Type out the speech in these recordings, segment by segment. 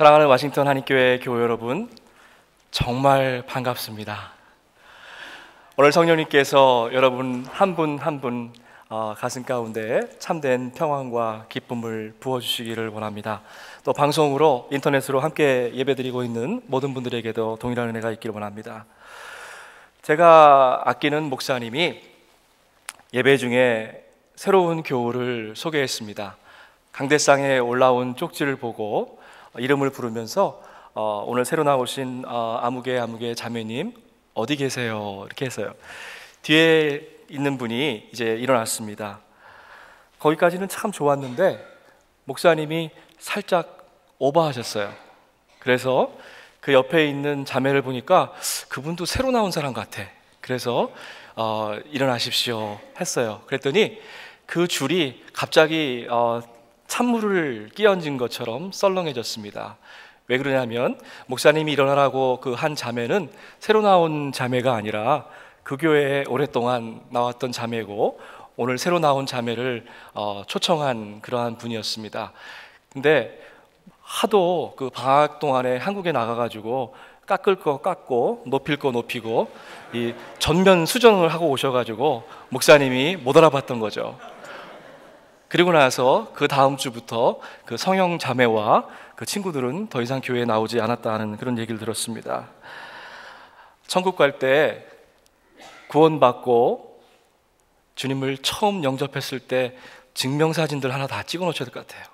사랑하는 워싱턴 한인교회 교회 여러분, 정말 반갑습니다. 오늘 성령님께서 여러분 한 분 한 분 가슴 가운데 참된 평안과 기쁨을 부어주시기를 원합니다. 또 방송으로 인터넷으로 함께 예배드리고 있는 모든 분들에게도 동일한 은혜가 있기를 원합니다. 제가 아끼는 목사님이 예배 중에 새로운 교우를 소개했습니다. 강대상에 올라온 쪽지를 보고 이름을 부르면서 오늘 새로 나오신 아무개 자매님 어디 계세요? 이렇게 했어요. 뒤에 있는 분이 이제 일어났습니다. 거기까지는 참 좋았는데 목사님이 살짝 오버하셨어요. 그래서 그 옆에 있는 자매를 보니까 그분도 새로 나온 사람 같아. 그래서 일어나십시오 했어요. 그랬더니 그 줄이 갑자기 찬물을 끼얹은 것처럼 썰렁해졌습니다. 왜 그러냐면 목사님이 일어나라고 그 한 자매는 새로 나온 자매가 아니라 그 교회에 오랫동안 나왔던 자매고 오늘 새로 나온 자매를 초청한 그러한 분이었습니다. 근데 하도 그 방학 동안에 한국에 나가가지고 깎을 거 깎고 높일 거 높이고 이 전면 수정을 하고 오셔가지고 목사님이 못 알아봤던 거죠. 그리고 나서 그 다음 주부터 그 성형 자매와 그 친구들은 더 이상 교회에 나오지 않았다는 그런 얘기를 들었습니다. 천국 갈 때 구원받고 주님을 처음 영접했을 때 증명사진들 하나 다 찍어 놓으셔야 될 것 같아요.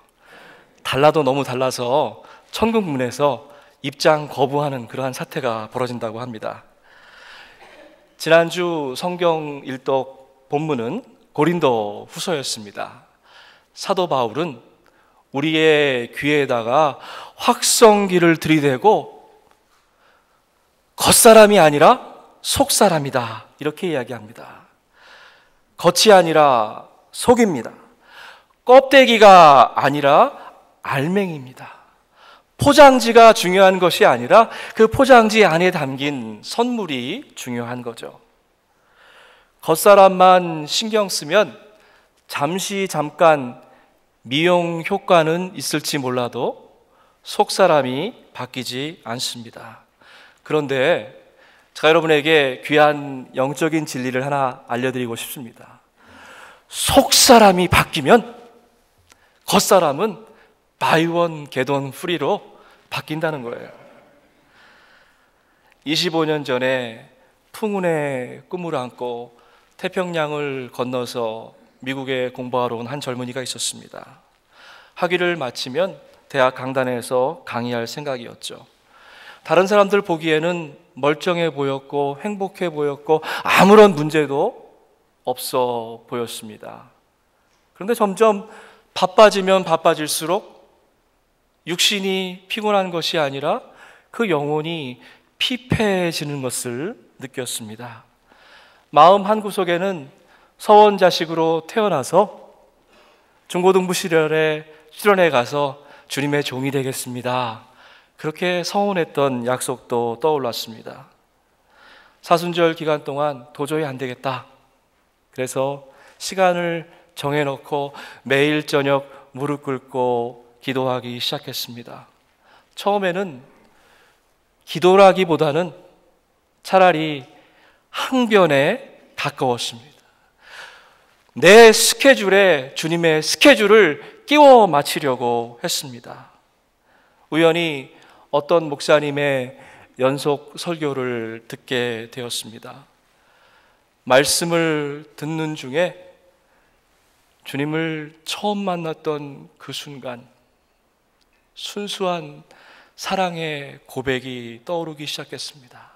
달라도 너무 달라서 천국 문에서 입장 거부하는 그러한 사태가 벌어진다고 합니다. 지난주 성경 일독 본문은 고린도 후서였습니다. 사도 바울은 우리의 귀에다가 확성기를 들이대고 겉사람이 아니라 속사람이다 이렇게 이야기합니다. 겉이 아니라 속입니다. 껍데기가 아니라 알맹이입니다. 포장지가 중요한 것이 아니라 그 포장지 안에 담긴 선물이 중요한 거죠. 겉사람만 신경 쓰면 잠깐 미용 효과는 있을지 몰라도 속사람이 바뀌지 않습니다. 그런데 제가 여러분에게 귀한 영적인 진리를 하나 알려드리고 싶습니다. 속사람이 바뀌면 겉사람은 바이원 게돈 프리로 바뀐다는 거예요. 25년 전에 풍운의 꿈을 안고 태평양을 건너서 미국에 공부하러 온 한 젊은이가 있었습니다. 학위를 마치면 대학 강단에서 강의할 생각이었죠. 다른 사람들 보기에는 멀쩡해 보였고 행복해 보였고 아무런 문제도 없어 보였습니다. 그런데 점점 바빠지면 바빠질수록 육신이 피곤한 것이 아니라 그 영혼이 피폐해지는 것을 느꼈습니다. 마음 한구석에는 서원 자식으로 태어나서 중고등부 시절에 수련회 가서 주님의 종이 되겠습니다. 그렇게 서원했던 약속도 떠올랐습니다. 사순절 기간 동안 도저히 안 되겠다. 그래서 시간을 정해놓고 매일 저녁 무릎 꿇고 기도하기 시작했습니다. 처음에는 기도라기보다는 차라리 항변에 가까웠습니다. 내 스케줄에 주님의 스케줄을 끼워 맞추려고 했습니다. 우연히 어떤 목사님의 연속 설교를 듣게 되었습니다. 말씀을 듣는 중에 주님을 처음 만났던 그 순간 순수한 사랑의 고백이 떠오르기 시작했습니다.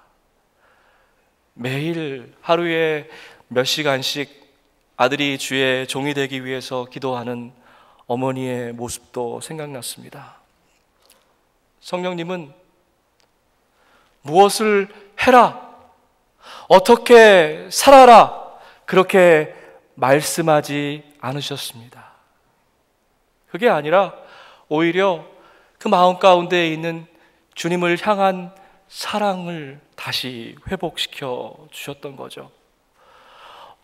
매일 하루에 몇 시간씩 아들이 주의 종이 되기 위해서 기도하는 어머니의 모습도 생각났습니다. 성령님은 무엇을 해라, 어떻게 살아라 그렇게 말씀하지 않으셨습니다. 그게 아니라 오히려 그 마음 가운데 있는 주님을 향한 사랑을 다시 회복시켜 주셨던 거죠.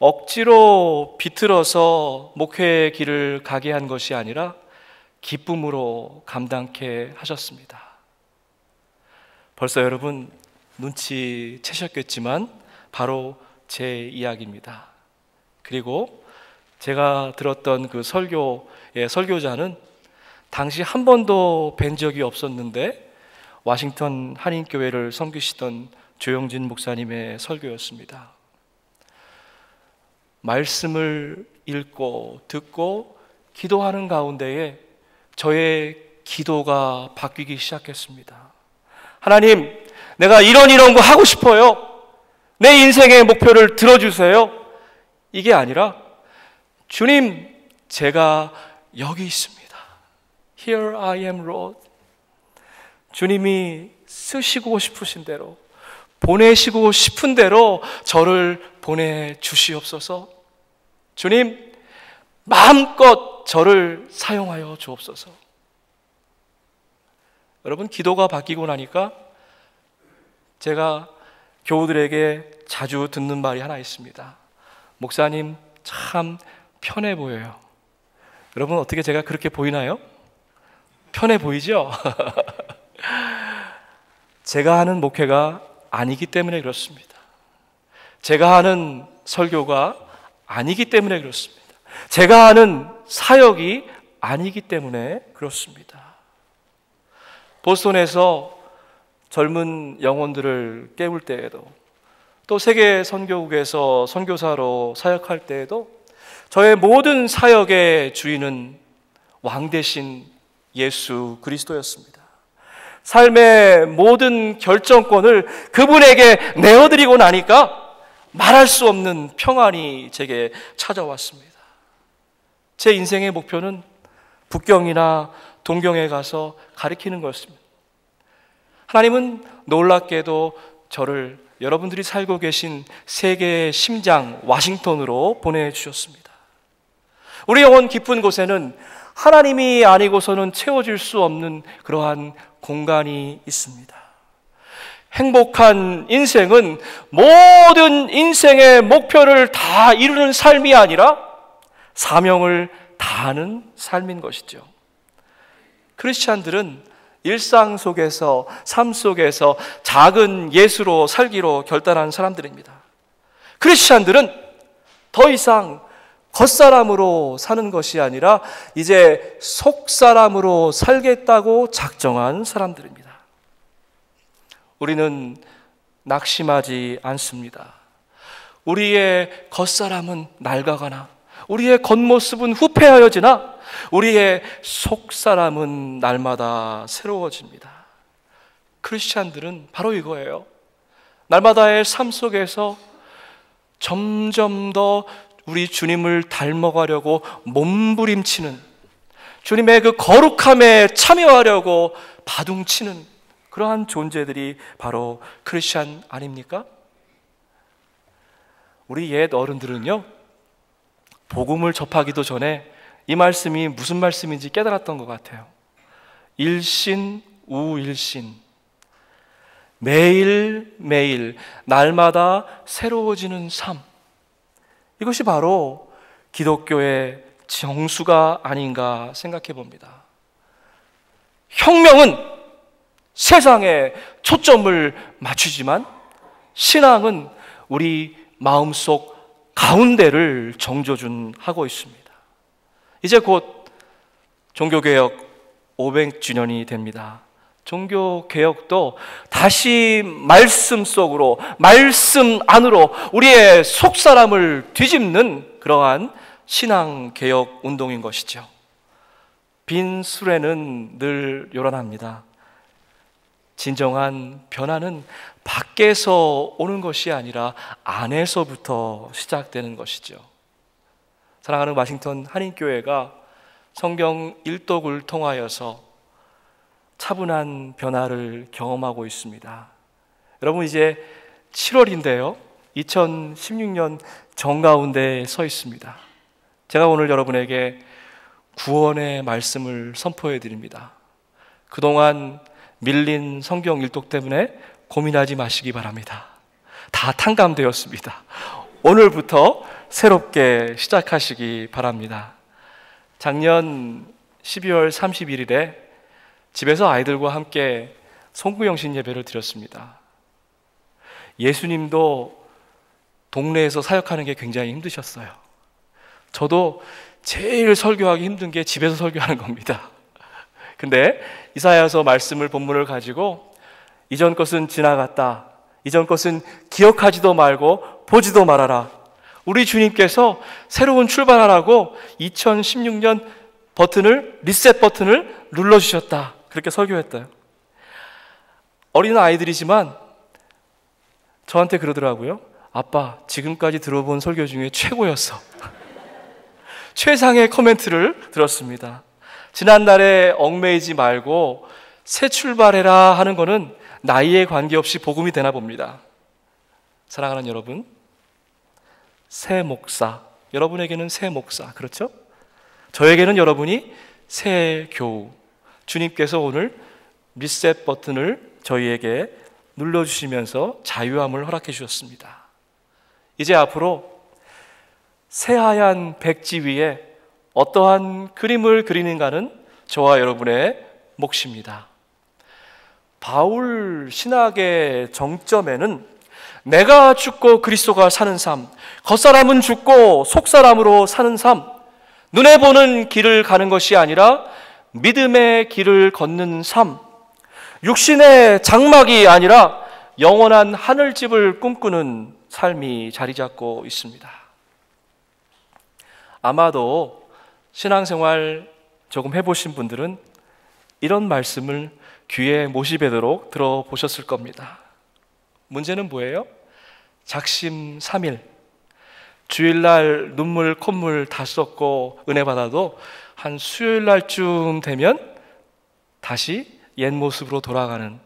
억지로 비틀어서 목회의 길을 가게 한 것이 아니라 기쁨으로 감당케 하셨습니다. 벌써 여러분 눈치채셨겠지만 바로 제 이야기입니다. 그리고 제가 들었던 그 설교의 설교자는 당시 한 번도 뵌 적이 없었는데 워싱턴 한인교회를 섬기시던 조영진 목사님의 설교였습니다. 말씀을 읽고 듣고 기도하는 가운데에 저의 기도가 바뀌기 시작했습니다. 하나님, 내가 이런 거 하고 싶어요. 내 인생의 목표를 들어주세요. 이게 아니라 주님, 제가 여기 있습니다. Here I am, Lord. 주님이 쓰시고 싶으신 대로, 보내시고 싶은 대로 저를 보내주시옵소서. 주님, 마음껏 저를 사용하여 주옵소서. 여러분, 기도가 바뀌고 나니까 제가 교우들에게 자주 듣는 말이 하나 있습니다. 목사님, 참 편해 보여요. 여러분, 어떻게 제가 그렇게 보이나요? 편해 보이죠? 제가 하는 목회가 아니기 때문에 그렇습니다. 제가 하는 설교가 아니기 때문에 그렇습니다. 제가 하는 사역이 아니기 때문에 그렇습니다. 보스턴에서 젊은 영혼들을 깨울 때에도, 또 세계 선교국에서 선교사로 사역할 때에도 저의 모든 사역의 주인은 왕 대신 예수 그리스도였습니다. 삶의 모든 결정권을 그분에게 내어드리고 나니까 말할 수 없는 평안이 제게 찾아왔습니다. 제 인생의 목표는 북경이나 동경에 가서 가르치는 것입니다. 하나님은 놀랍게도 저를 여러분들이 살고 계신 세계의 심장 워싱턴으로 보내주셨습니다. 우리 영혼 깊은 곳에는 하나님이 아니고서는 채워질 수 없는 그러한 공간이 있습니다. 행복한 인생은 모든 인생의 목표를 다 이루는 삶이 아니라 사명을 다하는 삶인 것이죠. 크리스찬들은 일상 속에서, 삶 속에서 작은 예수로 살기로 결단한 사람들입니다. 크리스찬들은 더 이상 겉사람으로 사는 것이 아니라 이제 속사람으로 살겠다고 작정한 사람들입니다. 우리는 낙심하지 않습니다. 우리의 겉사람은 낡아가나, 우리의 겉모습은 후패하여지나 우리의 속사람은 날마다 새로워집니다. 크리스찬들은 바로 이거예요. 날마다의 삶 속에서 점점 더 우리 주님을 닮아가려고 몸부림치는, 주님의 그 거룩함에 참여하려고 바둥치는 그러한 존재들이 바로 크리스찬 아닙니까? 우리 옛 어른들은요, 복음을 접하기도 전에 이 말씀이 무슨 말씀인지 깨달았던 것 같아요. 일신 우일신, 매일매일 날마다 새로워지는 삶, 이것이 바로 기독교의 정수가 아닌가 생각해 봅니다. 혁명은 세상에 초점을 맞추지만 신앙은 우리 마음속 가운데를 정조준하고 있습니다. 이제 곧 종교개혁 500주년이 됩니다. 종교개혁도 다시 말씀 속으로, 말씀 안으로 우리의 속사람을 뒤집는 그러한 신앙개혁 운동인 것이죠. 빈 수레는 늘 요란합니다. 진정한 변화는 밖에서 오는 것이 아니라 안에서부터 시작되는 것이죠. 사랑하는 워싱턴 한인교회가 성경 일독을 통하여서 차분한 변화를 경험하고 있습니다. 여러분, 이제 7월인데요 2016년 정가운데에 서 있습니다. 제가 오늘 여러분에게 구원의 말씀을 선포해 드립니다. 그동안 밀린 성경 일독 때문에 고민하지 마시기 바랍니다. 다 탕감되었습니다. 오늘부터 새롭게 시작하시기 바랍니다. 작년 12월 31일에 집에서 아이들과 함께 송구영신 예배를 드렸습니다. 예수님도 동네에서 사역하는 게 굉장히 힘드셨어요. 저도 제일 설교하기 힘든 게 집에서 설교하는 겁니다. 근데 이사야서 말씀을 본문을 가지고 이전 것은 지나갔다, 이전 것은 기억하지도 말고 보지도 말아라, 우리 주님께서 새로운 출발하라고 2016년 리셋 버튼을 눌러주셨다, 그렇게 설교했어요. 어린 아이들이지만 저한테 그러더라고요. 아빠, 지금까지 들어본 설교 중에 최고였어. 최상의 코멘트를 들었습니다. 지난날에 얽매이지 말고 새 출발해라 하는 거는 나이에 관계없이 복음이 되나 봅니다. 사랑하는 여러분, 새 목사, 여러분에게는 새 목사, 그렇죠? 저에게는 여러분이 새 교우, 주님께서 오늘 리셋 버튼을 저희에게 눌러주시면서 자유함을 허락해 주셨습니다. 이제 앞으로 새하얀 백지 위에 어떠한 그림을 그리는가는 저와 여러분의 몫입니다. 바울 신학의 정점에는 내가 죽고 그리스도가 사는 삶, 겉사람은 죽고 속사람으로 사는 삶, 눈에 보는 길을 가는 것이 아니라 믿음의 길을 걷는 삶, 육신의 장막이 아니라 영원한 하늘집을 꿈꾸는 삶이 자리 잡고 있습니다. 아마도 신앙생활 조금 해보신 분들은 이런 말씀을 귀에 못이 배도록 들어보셨을 겁니다. 문제는 뭐예요? 작심삼일, 주일날 눈물 콧물 다 쏟고 은혜 받아도 한 수요일날쯤 되면 다시 옛 모습으로 돌아가는,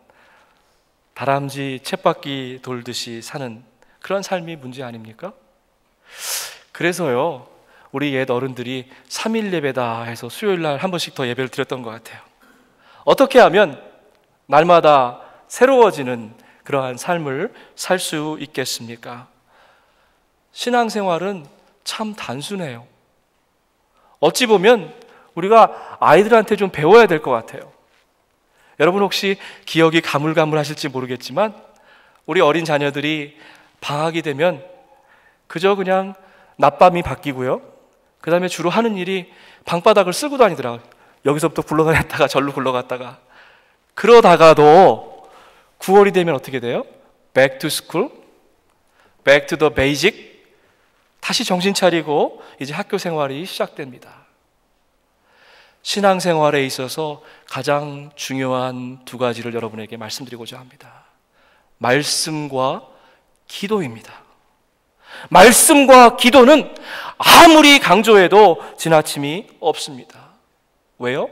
다람쥐 쳇바퀴 돌듯이 사는 그런 삶이 문제 아닙니까? 그래서요, 우리 옛 어른들이 3일 예배다 해서 수요일날 한 번씩 더 예배를 드렸던 것 같아요. 어떻게 하면 날마다 새로워지는 그러한 삶을 살 수 있겠습니까? 신앙생활은 참 단순해요. 어찌 보면 우리가 아이들한테 좀 배워야 될 것 같아요. 여러분 혹시 기억이 가물가물하실지 모르겠지만 우리 어린 자녀들이 방학이 되면 그저 그냥 낮밤이 바뀌고요, 그 다음에 주로 하는 일이 방바닥을 쓸고 다니더라고요. 여기서부터 굴러다녔다가 절로 굴러갔다가. 그러다가도 9월이 되면 어떻게 돼요? Back to school, back to the basic. 다시 정신 차리고 이제 학교 생활이 시작됩니다. 신앙생활에 있어서 가장 중요한 두 가지를 여러분에게 말씀드리고자 합니다. 말씀과 기도입니다. 말씀과 기도는 아무리 강조해도 지나침이 없습니다. 왜요?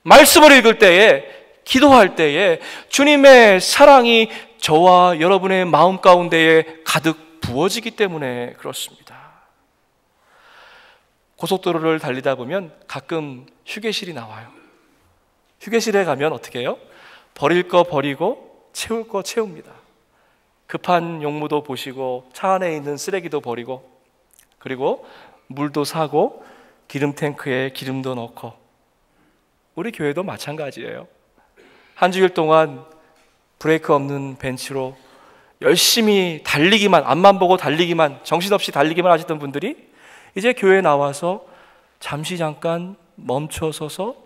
말씀을 읽을 때에, 기도할 때에 주님의 사랑이 저와 여러분의 마음 가운데에 가득 부어지기 때문에 그렇습니다. 고속도로를 달리다 보면 가끔 휴게실이 나와요. 휴게실에 가면 어떻게 해요? 버릴 거 버리고 채울 거 채웁니다. 급한 용무도 보시고 차 안에 있는 쓰레기도 버리고, 그리고 물도 사고 기름 탱크에 기름도 넣고. 우리 교회도 마찬가지예요. 한 주일 동안 브레이크 없는 벤치로 열심히 달리기만, 앞만 보고 달리기만, 정신없이 달리기만 하셨던 분들이 이제 교회에 나와서 잠시 잠깐 멈춰서서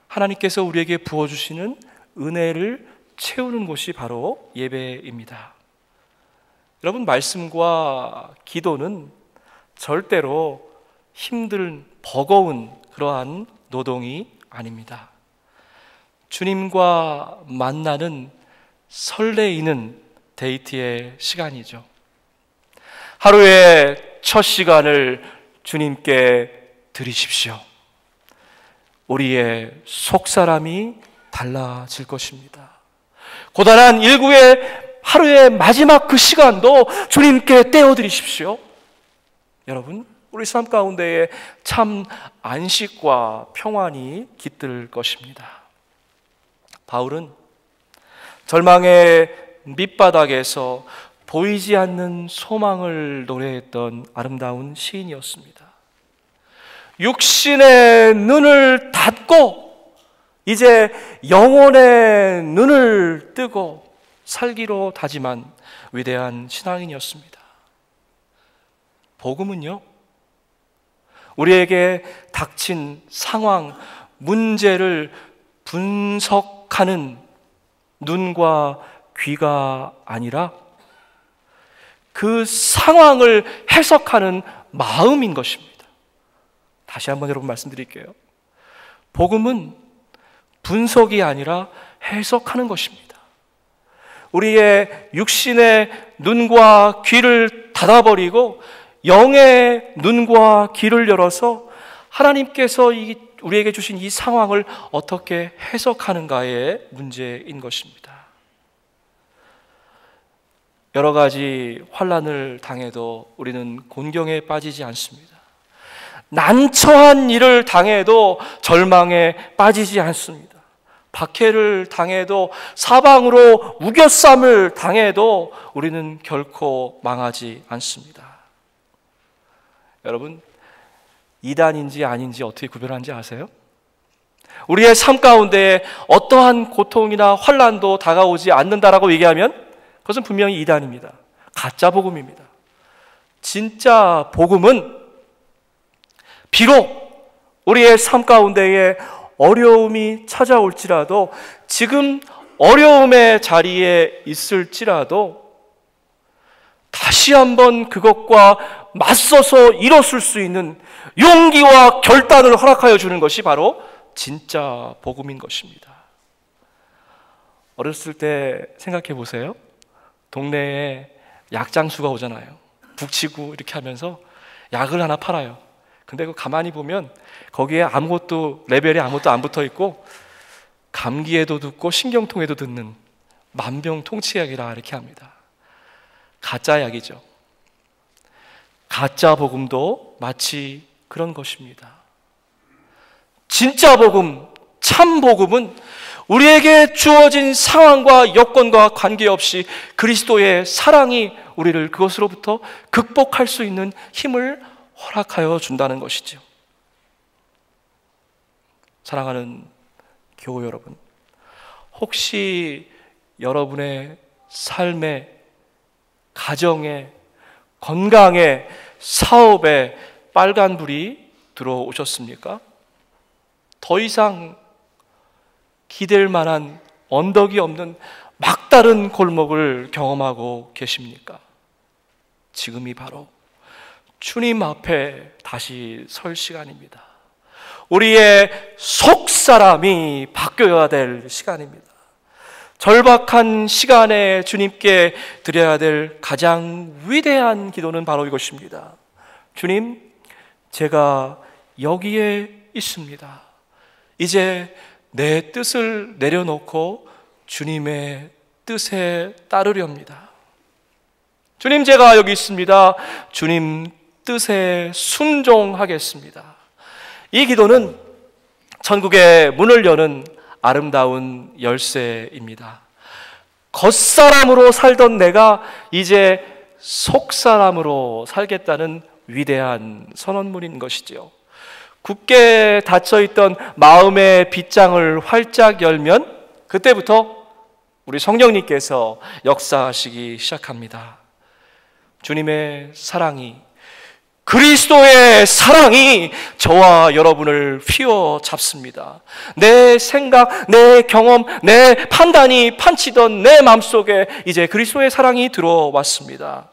하나님께서 우리에게 부어주시는 은혜를 채우는 곳이 바로 예배입니다. 여러분, 말씀과 기도는 절대로 힘든, 버거운 그러한 노동이 아닙니다. 주님과 만나는 설레이는 데이트의 시간이죠. 하루의 첫 시간을 주님께 드리십시오. 우리의 속사람이 달라질 것입니다. 고단한 일구의 하루의 마지막 그 시간도 주님께 떼어드리십시오. 여러분, 우리 삶 가운데에 참 안식과 평안이 깃들 것입니다. 바울은 절망의 밑바닥에서 보이지 않는 소망을 노래했던 아름다운 시인이었습니다. 육신의 눈을 닫고 이제 영혼의 눈을 뜨고 살기로 다짐한 위대한 신앙인이었습니다. 복음은요, 우리에게 닥친 상황, 문제를 분석하는 눈과 귀가 아니라 그 상황을 해석하는 마음인 것입니다. 다시 한번 여러분 말씀드릴게요. 복음은 분석이 아니라 해석하는 것입니다. 우리의 육신의 눈과 귀를 닫아버리고 영의 눈과 귀를 열어서 하나님께서 우리에게 주신 이 상황을 어떻게 해석하는가의 문제인 것입니다. 여러 가지 환난을 당해도 우리는 곤경에 빠지지 않습니다. 난처한 일을 당해도 절망에 빠지지 않습니다. 박해를 당해도, 사방으로 우겨쌈을 당해도 우리는 결코 망하지 않습니다. 여러분, 이단인지 아닌지 어떻게 구별하는지 아세요? 우리의 삶 가운데 어떠한 고통이나 환난도 다가오지 않는다라고 얘기하면 그것은 분명히 이단입니다. 가짜 복음입니다. 진짜 복음은 비록 우리의 삶 가운데에 어려움이 찾아올지라도, 지금 어려움의 자리에 있을지라도 다시 한번 그것과 맞서서 일어설 수 있는 용기와 결단을 허락하여 주는 것이 바로 진짜 복음인 것입니다. 어렸을 때 생각해 보세요. 동네에 약장수가 오잖아요. 북치고 이렇게 하면서 약을 하나 팔아요. 근데 그 가만히 보면 거기에 아무것도, 레벨이 아무것도 안 붙어 있고 감기에도 듣고 신경통에도 듣는 만병통치약이라 이렇게 합니다. 가짜 약이죠. 가짜 복음도 마치 그런 것입니다. 진짜 복음, 참 복음은 우리에게 주어진 상황과 여건과 관계없이 그리스도의 사랑이 우리를 그것으로부터 극복할 수 있는 힘을 허락하여 준다는 것이죠. 사랑하는 교우 여러분, 혹시 여러분의 삶에, 가정에, 건강에, 사업에 빨간불이 들어오셨습니까? 더 이상 기댈 만한 언덕이 없는 막다른 골목을 경험하고 계십니까? 지금이 바로 주님 앞에 다시 설 시간입니다. 우리의 속사람이 바뀌어야 될 시간입니다. 절박한 시간에 주님께 드려야 될 가장 위대한 기도는 바로 이것입니다. 주님, 제가 여기에 있습니다. 이제 내 뜻을 내려놓고 주님의 뜻에 따르렵니다. 주님, 제가 여기 있습니다. 주님 뜻에 순종하겠습니다. 이 기도는 천국의 문을 여는 아름다운 열쇠입니다. 겉사람으로 살던 내가 이제 속사람으로 살겠다는 위대한 선언문인 것이지요. 굳게 닫혀있던 마음의 빗장을 활짝 열면 그때부터 우리 성령님께서 역사하시기 시작합니다. 주님의 사랑이, 그리스도의 사랑이 저와 여러분을 휘어잡습니다. 내 생각, 내 경험, 내 판단이 판치던 내 마음속에 이제 그리스도의 사랑이 들어왔습니다.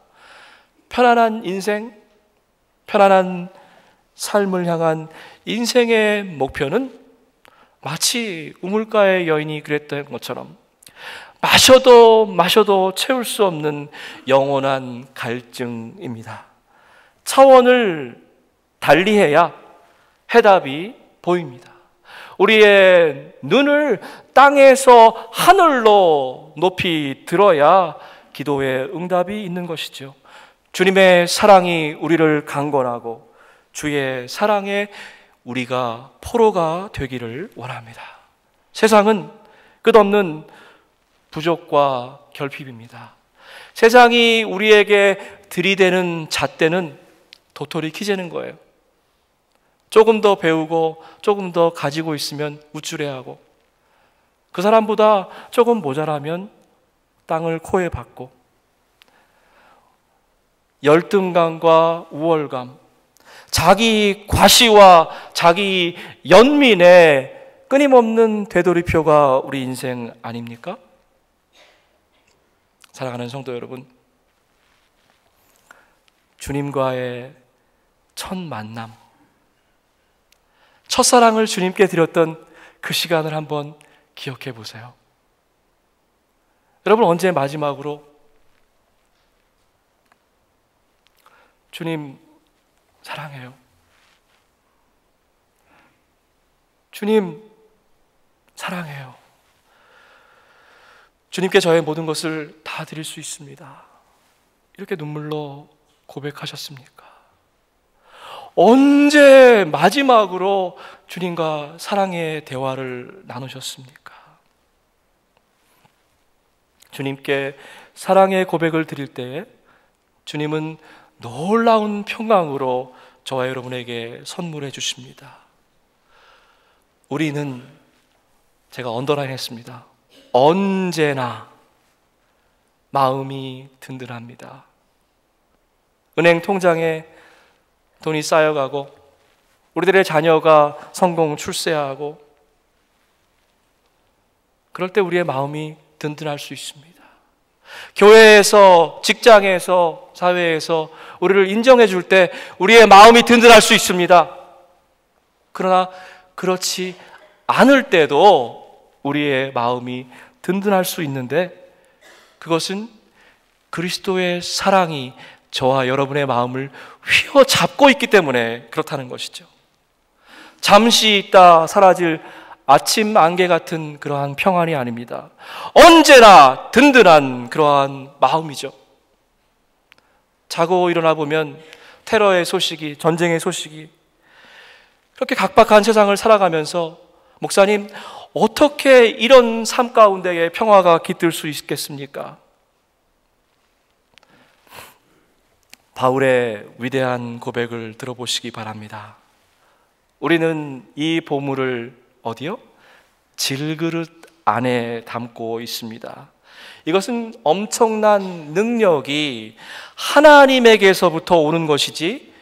편안한 인생, 편안한 삶을 향한 인생의 목표는 마치 우물가의 여인이 그랬던 것처럼 마셔도 채울 수 없는 영원한 갈증입니다. 차원을 달리해야 해답이 보입니다. 우리의 눈을 땅에서 하늘로 높이 들어야 기도의 응답이 있는 것이죠. 주님의 사랑이 우리를 강건하고 주의 사랑에 우리가 포로가 되기를 원합니다. 세상은 끝없는 부족과 결핍입니다. 세상이 우리에게 들이대는 잣대는 도토리 키재는 거예요. 조금 더 배우고 조금 더 가지고 있으면 우쭐해하고, 그 사람보다 조금 모자라면 땅을 코에 박고 열등감과 우월감, 자기 과시와 자기 연민의 끊임없는 되돌이표가 우리 인생 아닙니까? 사랑하는 성도 여러분, 주님과의 첫 만남, 첫사랑을 주님께 드렸던 그 시간을 한번 기억해 보세요. 여러분, 언제 마지막으로 주님 사랑해요, 주님 사랑해요, 주님께 저의 모든 것을 다 드릴 수 있습니다, 이렇게 눈물로 고백하셨습니까? 언제 마지막으로 주님과 사랑의 대화를 나누셨습니까? 주님께 사랑의 고백을 드릴 때에 주님은 놀라운 평강으로 저와 여러분에게 선물해 주십니다. 우리는, 제가 언더라인 했습니다, 언제나 마음이 든든합니다. 은행 통장에 돈이 쌓여가고 우리들의 자녀가 성공 출세하고 그럴 때 우리의 마음이 든든할 수 있습니다. 교회에서, 직장에서, 사회에서 우리를 인정해 줄 때 우리의 마음이 든든할 수 있습니다. 그러나 그렇지 않을 때도 우리의 마음이 든든할 수 있는데, 그것은 그리스도의 사랑이 저와 여러분의 마음을 휘어잡고 있기 때문에 그렇다는 것이죠. 잠시 있다 사라질 아침 안개 같은 그러한 평안이 아닙니다. 언제나 든든한 그러한 마음이죠. 자고 일어나 보면 테러의 소식이, 전쟁의 소식이, 그렇게 각박한 세상을 살아가면서 목사님, 어떻게 이런 삶 가운데에 평화가 깃들 수 있겠습니까? 바울의 위대한 고백을 들어보시기 바랍니다. 우리는 이 보물을 어디요? 질그릇 안에 담고 있습니다. 이것은 엄청난 능력이 하나님에게서부터 오는 것이지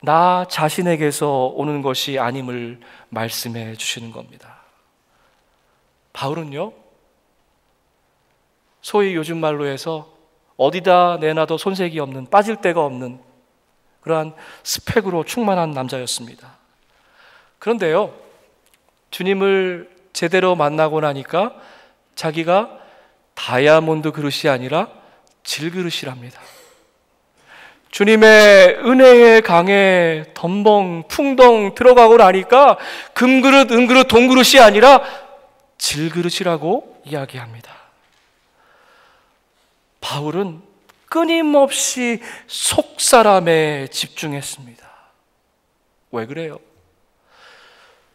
나 자신에게서 오는 것이 아님을 말씀해 주시는 겁니다. 바울은요, 소위 요즘 말로 해서 어디다 내놔도 손색이 없는, 빠질 데가 없는 그러한 스펙으로 충만한 남자였습니다. 그런데요, 주님을 제대로 만나고 나니까 자기가 다이아몬드 그릇이 아니라 질그릇이랍니다. 주님의 은혜의 강에 덤벙 풍덩 들어가고 나니까 금그릇, 은그릇, 동그릇이 아니라 질그릇이라고 이야기합니다. 바울은 끊임없이 속사람에 집중했습니다. 왜 그래요?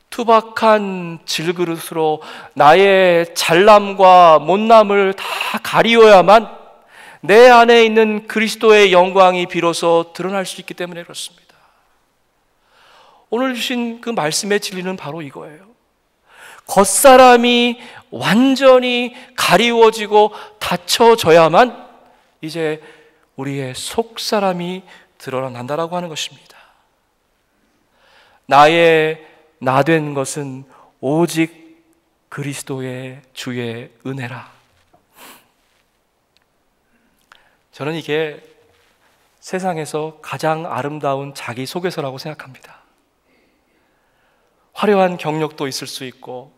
투박한 질그릇으로 나의 잘남과 못남을 다 가리워야만 내 안에 있는 그리스도의 영광이 비로소 드러날 수 있기 때문에 그렇습니다. 오늘 주신 그 말씀의 진리는 바로 이거예요. 겉사람이 완전히 가리워지고 닫혀져야만 이제 우리의 속사람이 드러난다라고 하는 것입니다. 나의 나된 것은 오직 그리스도의 주의 은혜라. 저는 이게 세상에서 가장 아름다운 자기소개서라고 생각합니다. 화려한 경력도 있을 수 있고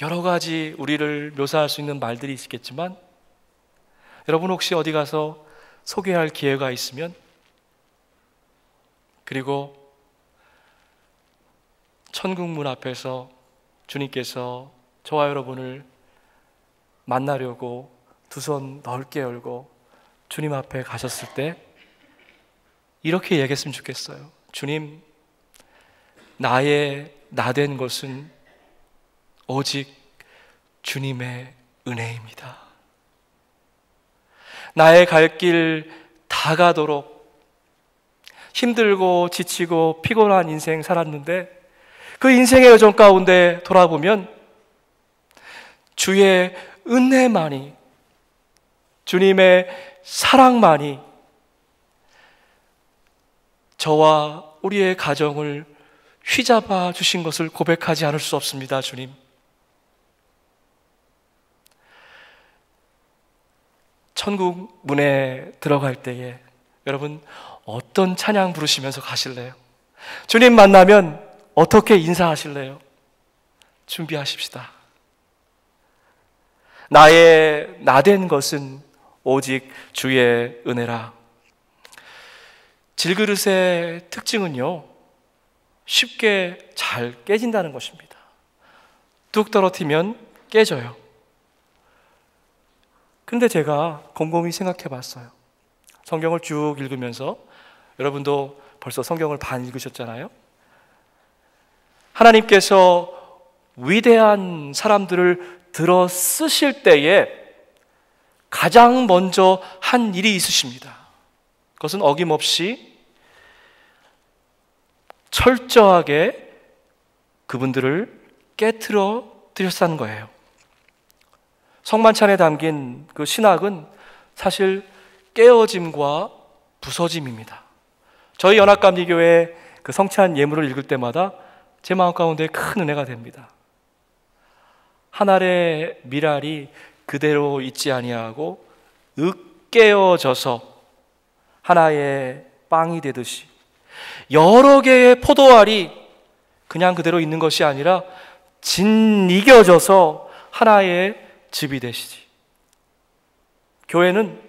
여러 가지 우리를 묘사할 수 있는 말들이 있겠지만, 여러분 혹시 어디 가서 소개할 기회가 있으면, 그리고 천국문 앞에서 주님께서 저와 여러분을 만나려고 두 손 넓게 열고 주님 앞에 가셨을 때 이렇게 얘기했으면 좋겠어요. 주님, 나의 나된 것은 오직 주님의 은혜입니다. 나의 갈 길 다 가도록 힘들고 지치고 피곤한 인생 살았는데 그 인생의 여정 가운데 돌아보면 주의 은혜만이, 주님의 사랑만이 저와 우리의 가정을 휘잡아 주신 것을 고백하지 않을 수 없습니다. 주님, 천국 문에 들어갈 때에 여러분 어떤 찬양 부르시면서 가실래요? 주님 만나면 어떻게 인사하실래요? 준비하십시다. 나의 나된 것은 오직 주의 은혜라. 질그릇의 특징은요, 쉽게 잘 깨진다는 것입니다. 뚝 떨어뜨리면 깨져요. 근데 제가 곰곰이 생각해 봤어요. 성경을 쭉 읽으면서, 여러분도 벌써 성경을 반 읽으셨잖아요. 하나님께서 위대한 사람들을 들어 쓰실 때에 가장 먼저 한 일이 있으십니다. 그것은 어김없이 철저하게 그분들을 깨트려 드렸다는 거예요. 성만찬에 담긴 그 신학은 사실 깨어짐과 부서짐입니다. 저희 연합감리교회 그 성찬 예물을 읽을 때마다 제 마음 가운데 큰 은혜가 됩니다. 한 알의 밀알이 그대로 있지 아니하고 으깨어져서 하나의 빵이 되듯이 여러 개의 포도알이 그냥 그대로 있는 것이 아니라 짓이겨져서 하나의 즙이 되시지. 교회는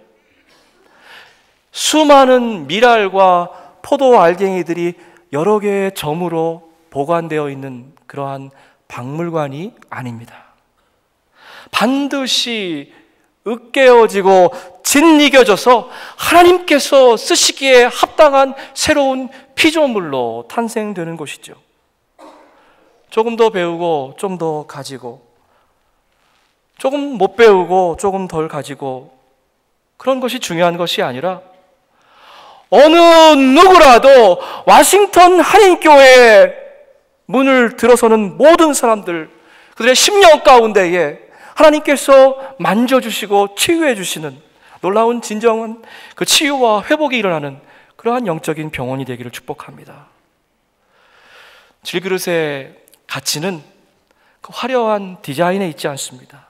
수많은 밀알과 포도 알갱이들이 여러 개의 점으로 보관되어 있는 그러한 박물관이 아닙니다. 반드시 으깨어지고 짓이겨져서 하나님께서 쓰시기에 합당한 새로운 피조물로 탄생되는 것이죠. 조금 더 배우고 좀 더 가지고, 조금 못 배우고 조금 덜 가지고, 그런 것이 중요한 것이 아니라 어느 누구라도 워싱턴 한인교회의 문을 들어서는 모든 사람들, 그들의 심령 가운데에 하나님께서 만져주시고 치유해 주시는 놀라운 진정한 그 치유와 회복이 일어나는 그러한 영적인 병원이 되기를 축복합니다. 질그릇의 가치는 그 화려한 디자인에 있지 않습니다.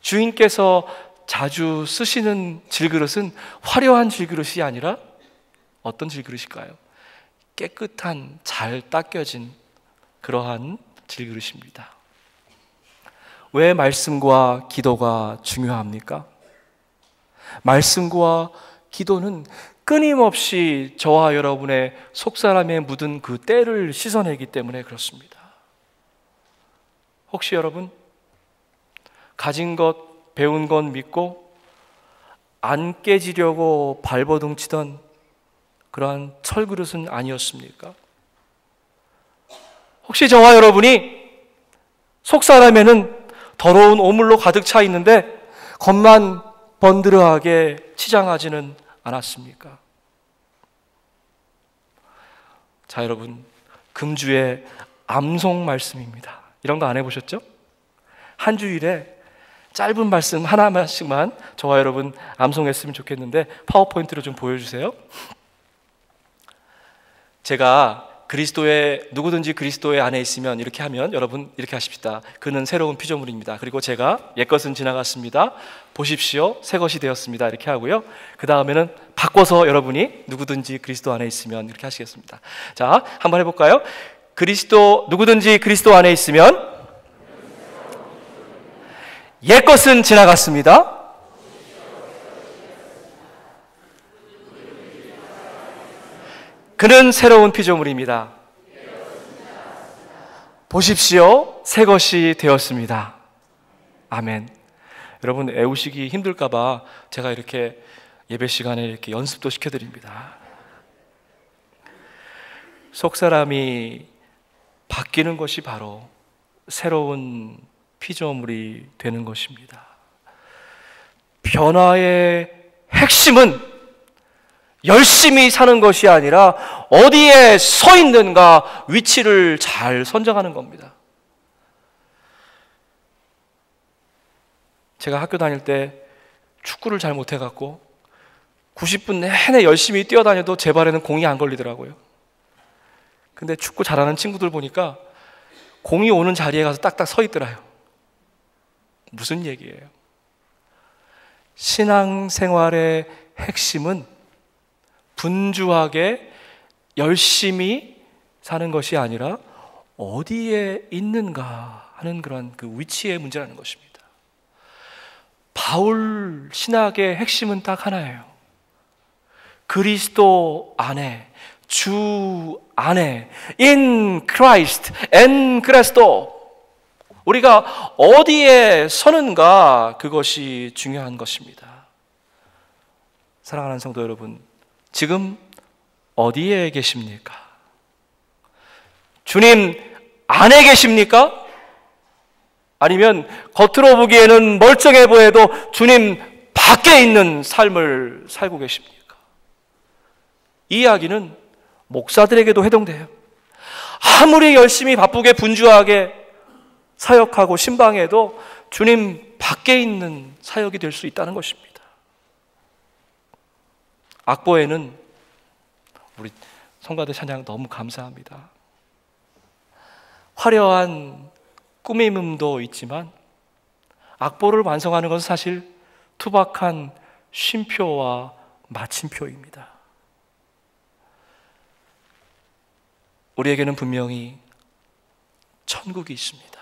주인께서 자주 쓰시는 질그릇은 화려한 질그릇이 아니라 어떤 질그릇일까요? 깨끗한, 잘 닦여진 그러한 질그릇입니다. 왜 말씀과 기도가 중요합니까? 말씀과 기도는 끊임없이 저와 여러분의 속사람에 묻은 그 때를 씻어내기 때문에 그렇습니다. 혹시 여러분 가진 것, 배운 것 믿고 안 깨지려고 발버둥 치던 그러한 철그릇은 아니었습니까? 혹시 저와 여러분이 속사람에는 더러운 오물로 가득 차 있는데 겉만 번드러하게 치장하지는 않았습니까? 자, 여러분, 금주의 암송 말씀입니다. 이런 거 안 해보셨죠? 한 주일에 짧은 말씀 하나씩만 저와 여러분 암송했으면 좋겠는데 파워포인트로 좀 보여주세요. 제가 누구든지 그리스도의 안에 있으면 이렇게 하면 여러분 이렇게 하십시다. 그는 새로운 피조물입니다. 그리고 제가 옛것은 지나갔습니다. 보십시오. 새것이 되었습니다. 이렇게 하고요. 그 다음에는 바꿔서 여러분이 누구든지 그리스도 안에 있으면 이렇게 하시겠습니다. 자, 한번 해볼까요? 누구든지 그리스도 안에 있으면 옛것은 지나갔습니다. 그는 새로운 피조물입니다. 보십시오. 새 것이 되었습니다. 아멘. 여러분, 애우시기 힘들까봐 제가 이렇게 예배 시간에 이렇게 연습도 시켜드립니다. 속사람이 바뀌는 것이 바로 새로운 피조물이 되는 것입니다. 변화의 핵심은 열심히 사는 것이 아니라 어디에 서 있는가, 위치를 잘 선정하는 겁니다. 제가 학교 다닐 때 축구를 잘 못해갖고 90분 내내 열심히 뛰어다녀도 제 발에는 공이 안 걸리더라고요. 근데 축구 잘하는 친구들 보니까 공이 오는 자리에 가서 딱딱 서 있더라요. 무슨 얘기예요? 신앙생활의 핵심은 분주하게 열심히 사는 것이 아니라 어디에 있는가 하는 그런 그 위치의 문제라는 것입니다. 바울 신학의 핵심은 딱 하나예요. 그리스도 안에, 주 안에, in Christ, en Cristo. 우리가 어디에 서는가, 그것이 중요한 것입니다. 사랑하는 성도 여러분, 지금 어디에 계십니까? 주님 안에 계십니까? 아니면 겉으로 보기에는 멀쩡해 보여도 주님 밖에 있는 삶을 살고 계십니까? 이 이야기는 목사들에게도 해당돼요. 아무리 열심히 바쁘게 분주하게 사역하고 신방해도 주님 밖에 있는 사역이 될 수 있다는 것입니다. 악보에는 우리 성가대 찬양 너무 감사합니다. 화려한 꾸밈음도 있지만 악보를 완성하는 것은 사실 투박한 쉼표와 마침표입니다. 우리에게는 분명히 천국이 있습니다.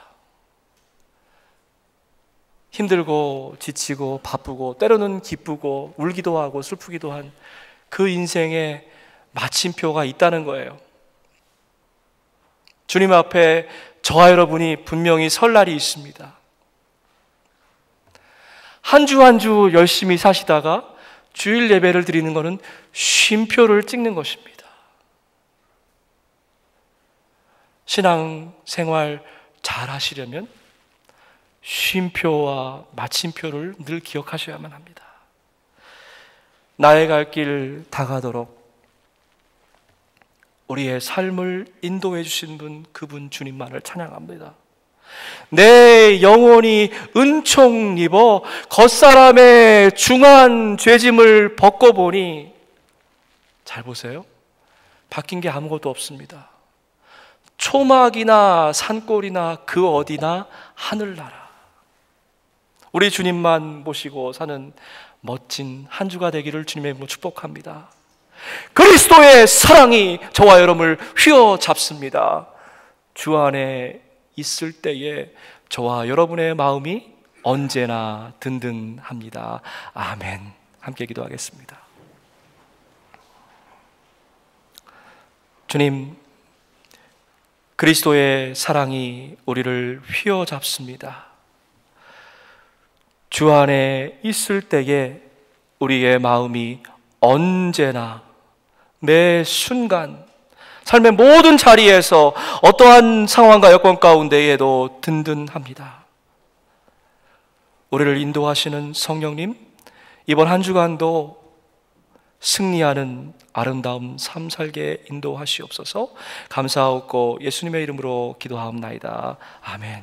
힘들고 지치고 바쁘고 때로는 기쁘고 울기도 하고 슬프기도 한 그 인생에 마침표가 있다는 거예요. 주님 앞에 저와 여러분이 분명히 설 날이 있습니다. 한 주 한 주 열심히 사시다가 주일 예배를 드리는 것은 쉼표를 찍는 것입니다. 신앙생활 잘 하시려면 쉼표와 마침표를 늘 기억하셔야만 합니다. 나의 갈 길 다가도록 우리의 삶을 인도해 주신 분, 그분 주님만을 찬양합니다. 내 영혼이 은총 입어 겉사람의 중한 죄짐을 벗고 보니, 잘 보세요. 바뀐 게 아무것도 없습니다. 초막이나 산골이나 그 어디나 하늘나라. 우리 주님만 모시고 사는 멋진 한 주가 되기를 주님의 이름으로 축복합니다. 그리스도의 사랑이 저와 여러분을 휘어잡습니다. 주 안에 있을 때에 저와 여러분의 마음이 언제나 든든합니다. 아멘. 함께 기도하겠습니다. 주님, 그리스도의 사랑이 우리를 휘어잡습니다. 주 안에 있을 때에 우리의 마음이 언제나 매 순간 삶의 모든 자리에서 어떠한 상황과 여건 가운데에도 든든합니다. 우리를 인도하시는 성령님, 이번 한 주간도 승리하는 아름다운 삶 살게 인도하시옵소서. 감사하옵고 예수님의 이름으로 기도하옵나이다. 아멘.